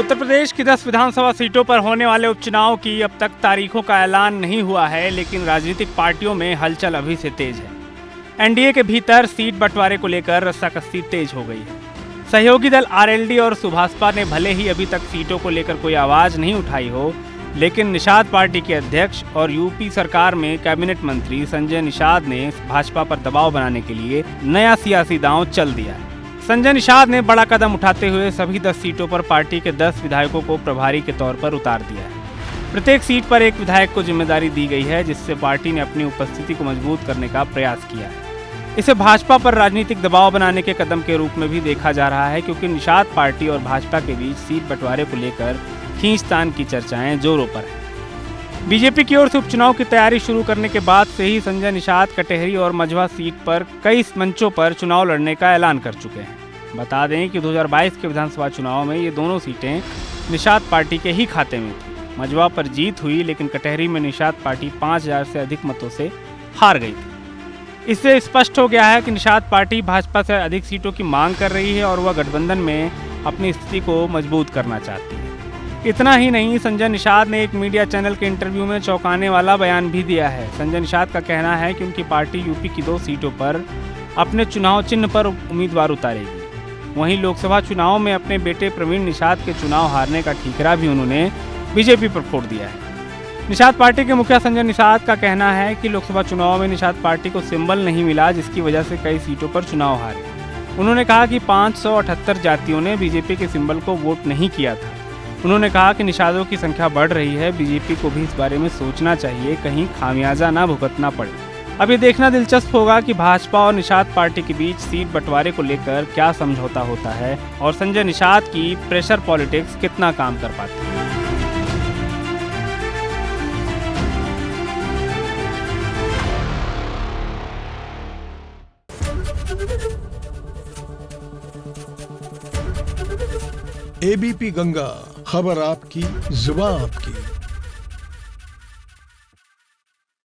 उत्तर प्रदेश की 10 विधानसभा सीटों पर होने वाले उपचुनाव की अब तक तारीखों का ऐलान नहीं हुआ है, लेकिन राजनीतिक पार्टियों में हलचल अभी से तेज है। एनडीए के भीतर सीट बंटवारे को लेकर रस्साकसी तेज हो गई है। सहयोगी दल आरएलडी और सुभाषपा ने भले ही अभी तक सीटों को लेकर कोई आवाज नहीं उठाई हो, लेकिन निषाद पार्टी के अध्यक्ष और यूपी सरकार में कैबिनेट मंत्री संजय निषाद ने भाजपा पर दबाव बनाने के लिए नया सियासी दांव चल दिया है। संजय निषाद ने बड़ा कदम उठाते हुए सभी 10 सीटों पर पार्टी के 10 विधायकों को प्रभारी के तौर पर उतार दिया है। प्रत्येक सीट पर एक विधायक को जिम्मेदारी दी गई है, जिससे पार्टी ने अपनी उपस्थिति को मजबूत करने का प्रयास किया है। इसे भाजपा पर राजनीतिक दबाव बनाने के कदम के रूप में भी देखा जा रहा है, क्योंकि निषाद पार्टी और भाजपा के बीच सीट बंटवारे को लेकर खींचतान की चर्चाएं जोरों पर है। बीजेपी की ओर से उपचुनाव की तैयारी शुरू करने के बाद से ही संजय निषाद कटेहरी और मझवा सीट पर कई मंचों पर चुनाव लड़ने का ऐलान कर चुके हैं। बता दें कि 2022 के विधानसभा चुनाव में ये दोनों सीटें निषाद पार्टी के ही खाते में थी। मझवा पर जीत हुई, लेकिन कटेहरी में निषाद पार्टी 5000 से अधिक मतों से हार गई थी। इससे स्पष्ट हो गया है कि निषाद पार्टी भाजपा से अधिक सीटों की मांग कर रही है और वह गठबंधन में अपनी स्थिति को मजबूत करना चाहती है। इतना ही नहीं, संजय निषाद ने एक मीडिया चैनल के इंटरव्यू में चौंकाने वाला बयान भी दिया है। संजय निषाद का कहना है कि उनकी पार्टी यूपी की 2 सीटों पर अपने चुनाव चिन्ह पर उम्मीदवार उतारेगी। वहीं लोकसभा चुनाव में अपने बेटे प्रवीण निषाद के चुनाव हारने का ठीकरा भी उन्होंने बीजेपी पर फोड़ दिया है। निषाद पार्टी के मुखिया संजय निषाद का कहना है कि लोकसभा चुनाव में निषाद पार्टी को सिंबल नहीं मिला, जिसकी वजह से कई सीटों पर चुनाव हारे। उन्होंने कहा कि 578 जातियों ने बीजेपी के सिंबल को वोट नहीं किया था। उन्होंने कहा कि निषादों की संख्या बढ़ रही है, बीजेपी को भी इस बारे में सोचना चाहिए, कहीं खामियाजा ना भुगतना पड़े। अब ये देखना दिलचस्प होगा कि भाजपा और निषाद पार्टी के बीच सीट बंटवारे को लेकर क्या समझौता होता है और संजय निषाद की प्रेशर पॉलिटिक्स कितना काम कर पाती है। एबीपी गंगा, खबर आपकी, जुबान आपकी।